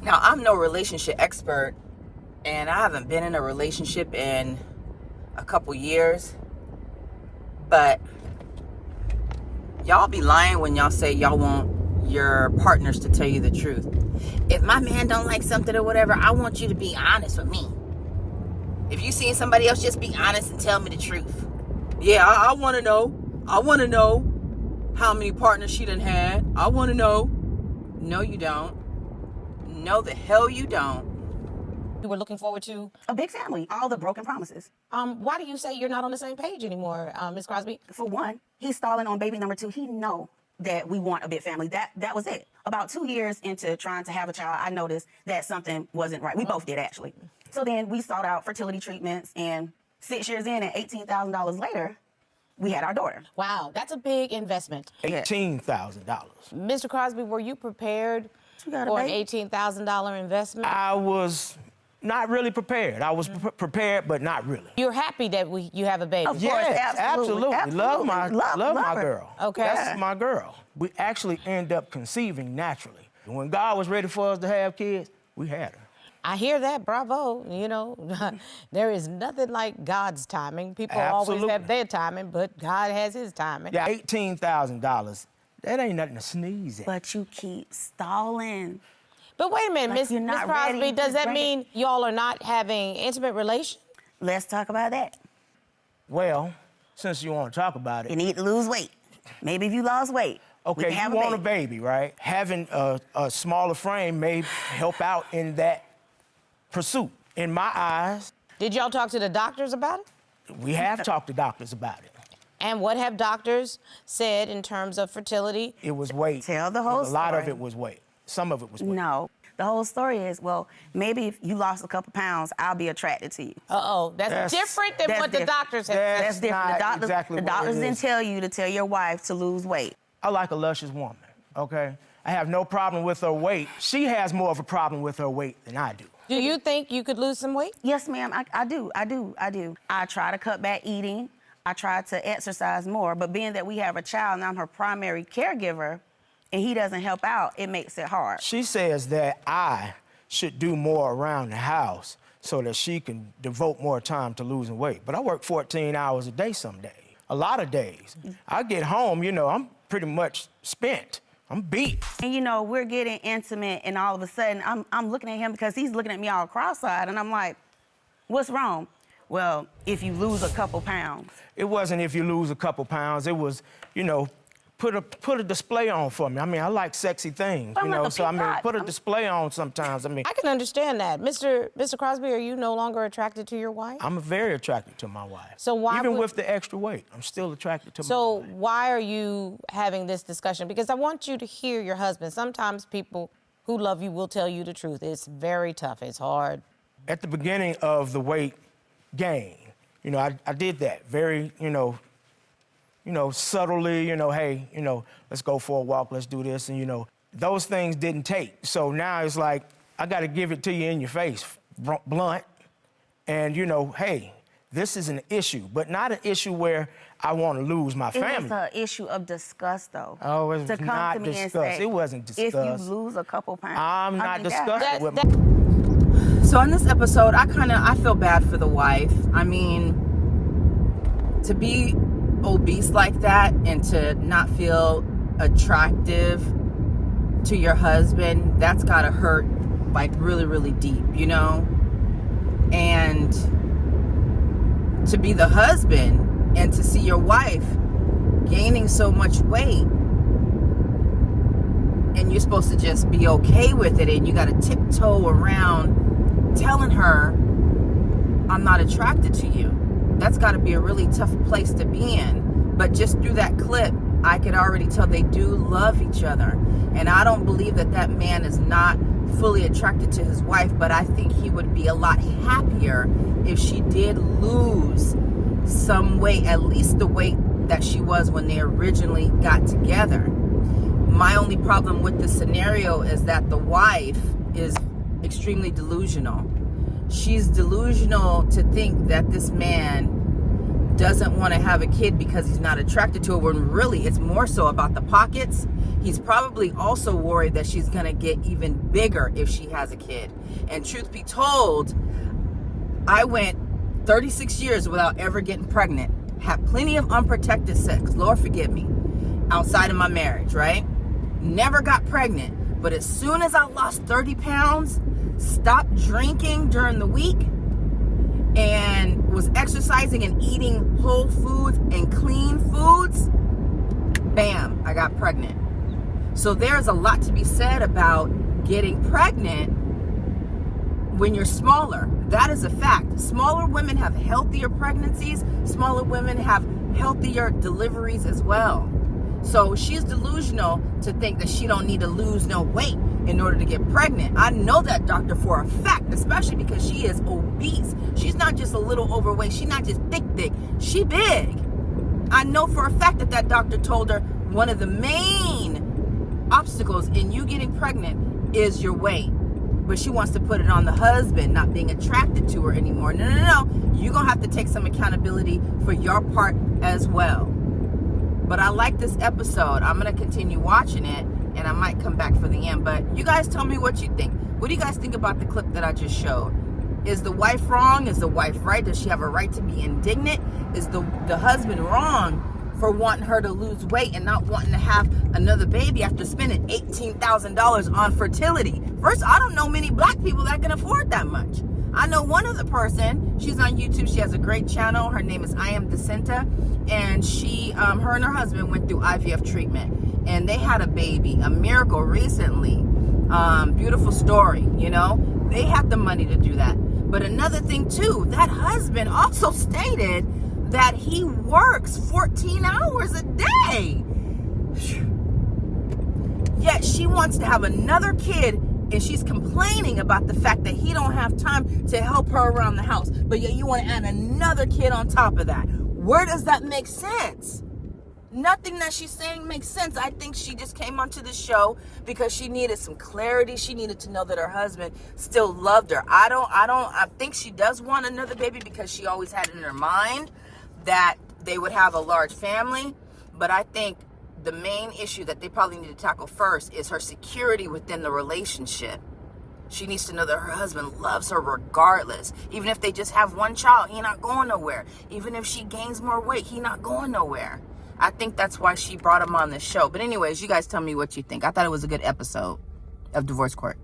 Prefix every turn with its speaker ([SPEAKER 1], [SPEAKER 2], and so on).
[SPEAKER 1] Now, I'm no relationship expert, and I haven't been in a relationship in a couple years, but y'all be lying when y'all say y'all want your partners to tell you the truth. If my man don't like something or whatever, I want you to be honest with me. If you seen somebody else, just be honest and tell me the truth. Yeah, I want to know. I want to know how many partners she done had. I want to know. No, you don't. No, the hell you don't.
[SPEAKER 2] You were looking forward to
[SPEAKER 3] a big family, all the broken promises.
[SPEAKER 2] Why do you say you're not on the same page anymore, Ms. Crosby?
[SPEAKER 3] For one, he's stalling on baby number 2. He know that we want a big family. That was it. About 2 years into trying to have a child, I noticed that something wasn't right. We both did, actually. So then we sought out fertility treatments, and 6 years in and $18,000 later, we had our daughter.
[SPEAKER 2] Wow, that's a big investment.
[SPEAKER 4] $18,000.
[SPEAKER 2] Mr. Crosby, were you prepared for an $18,000 investment?
[SPEAKER 4] I was not really prepared. I was prepared, but not really.
[SPEAKER 2] You're happy that you have a baby?
[SPEAKER 3] Of course, absolutely.
[SPEAKER 4] Love my girl.
[SPEAKER 2] Okay.
[SPEAKER 4] That's my girl. We actually end up conceiving naturally. When God was ready for us to have kids, we had her.
[SPEAKER 2] I hear that. Bravo. You know, there is nothing like God's timing. People always have their timing, but God has his timing.
[SPEAKER 4] Yeah, $18,000. That ain't nothing to sneeze at.
[SPEAKER 3] But you keep stalling.
[SPEAKER 2] But wait a minute,
[SPEAKER 3] Like
[SPEAKER 2] Miss Crosby, does that mean y'all are not having intimate relations?
[SPEAKER 3] Let's talk about that.
[SPEAKER 4] Well, since you want to talk about it.
[SPEAKER 3] You need to lose weight. Maybe if you lost weight.
[SPEAKER 4] Okay, you want a baby, right? Having a smaller frame may help out in that pursuit. In my eyes.
[SPEAKER 2] Did y'all talk to the doctors about it?
[SPEAKER 4] We have talked to doctors about it.
[SPEAKER 2] And what have doctors said in terms of fertility?
[SPEAKER 4] It was weight.
[SPEAKER 3] Tell the whole story.
[SPEAKER 4] A lot of it was weight. Some of it was weight.
[SPEAKER 3] No. The whole story is, well, maybe if you lost a couple pounds, I'll be attracted to you.
[SPEAKER 2] Uh-oh. That's different than what the doctors have said.
[SPEAKER 3] That's different. The doctors didn't tell you to tell your wife to lose weight.
[SPEAKER 4] I like a luscious woman, okay? I have no problem with her weight. She has more of a problem with her weight than I do.
[SPEAKER 2] Do you think you could lose some weight?
[SPEAKER 3] Yes, ma'am, I do. I try to cut back eating. I try to exercise more, but being that we have a child and I'm her primary caregiver and he doesn't help out, it makes it hard.
[SPEAKER 4] She says that I should do more around the house so that she can devote more time to losing weight. But I work 14 hours a day some days, a lot of days. I get home, you know, I'm pretty much spent. I'm beat.
[SPEAKER 3] And, you know, we're getting intimate, and all of a sudden, I'm looking at him because he's looking at me all cross-eyed, and I'm like, what's wrong? Well, if you lose a couple pounds.
[SPEAKER 4] It wasn't if you lose a couple pounds. It was, you know, put a display on for me. I mean, I like sexy things, you know, so I mean, put a display on sometimes. I mean,
[SPEAKER 2] I can understand that. Mr. Crosby, are you no longer attracted to your wife?
[SPEAKER 4] I'm very attracted to my wife.
[SPEAKER 2] So why
[SPEAKER 4] Even with the extra weight, I'm still attracted to my wife.
[SPEAKER 2] So why are you having this discussion? Because I want you to hear your husband. Sometimes people who love you will tell you the truth. It's very tough. It's hard.
[SPEAKER 4] At the beginning of the weight gain, you know, I did that very, you know, subtly, you know, hey, you know, let's go for a walk, let's do this, and, you know, those things didn't take. So now it's like, I got to give it to you in your face, blunt, and, you know, hey, this is an issue, but not an issue where I want to lose my family.
[SPEAKER 3] It was an issue of disgust, though.
[SPEAKER 4] Oh, it was not discussed. It wasn't discussed.
[SPEAKER 3] If you lose a couple pounds.
[SPEAKER 4] I'm not discussing with my...
[SPEAKER 1] So in this episode, I feel bad for the wife. I mean, to be obese like that and to not feel attractive to your husband, that's gotta hurt like really, really deep, you know? And to be the husband and to see your wife gaining so much weight and you're supposed to just be okay with it and you gotta tiptoe around telling her, I'm not attracted to you. That's got to be a really tough place to be in. But just through that clip, I could already tell they do love each other. And I don't believe that that man is not fully attracted to his wife, but I think he would be a lot happier if she did lose some weight, at least the weight that she was when they originally got together. My only problem with this scenario is that the wife is extremely delusional. She's delusional to think that this man doesn't want to have a kid because he's not attracted to her, when really it's more so about the pockets. He's probably also worried that she's going to get even bigger if she has a kid. And truth be told, I went 36 years without ever getting pregnant. Had plenty of unprotected sex, Lord forgive me, outside of my marriage, right? Never got pregnant. But as soon as I lost 30 pounds, stopped drinking during the week, and was exercising and eating whole foods and clean foods, bam, I got pregnant. So there's a lot to be said about getting pregnant when you're smaller. That is a fact. Smaller women have healthier pregnancies. Smaller women have healthier deliveries as well. So she's delusional to think that she don't need to lose no weight in order to get pregnant. I know that doctor for a fact, especially because she is obese. She's not just a little overweight. She's not just thick. She big. I know for a fact that that doctor told her one of the main obstacles in you getting pregnant is your weight. But she wants to put it on the husband not being attracted to her anymore. No. You're going to have to take some accountability for your part as well. But I like this episode. I'm going to continue watching it, and I might come back for the end. But you guys tell me what you think. What do you guys think about the clip that I just showed? Is the wife wrong? Is the wife right? Does she have a right to be indignant? Is the husband wrong for wanting her to lose weight and not wanting to have another baby after spending $18,000 on fertility? First, I don't know many black people that can afford that much. I know one other person. She's on YouTube. She has a great channel. Her name is I Am Decenta, and she, her and her husband went through IVF treatment, and they had a baby, a miracle recently. Beautiful story, you know. They have the money to do that. But another thing too, that husband also stated that he works 14 hours a day. Yet she wants to have another kid, and she's complaining about the fact that he don't have time to help her around the house. But yet you want to add another kid on top of that. Where does that make sense? Nothing that she's saying makes sense. I think she just came onto the show because she needed some clarity. She needed to know that her husband still loved her. I think she does want another baby because she always had it in her mind that they would have a large family. But I think the main issue that they probably need to tackle first is her security within the relationship. She needs to know that her husband loves her regardless. Even if they just have one child, he not going nowhere. Even if she gains more weight, he not going nowhere. I think that's why she brought him on the show. But anyways, you guys tell me what you think. I thought it was a good episode of Divorce Court.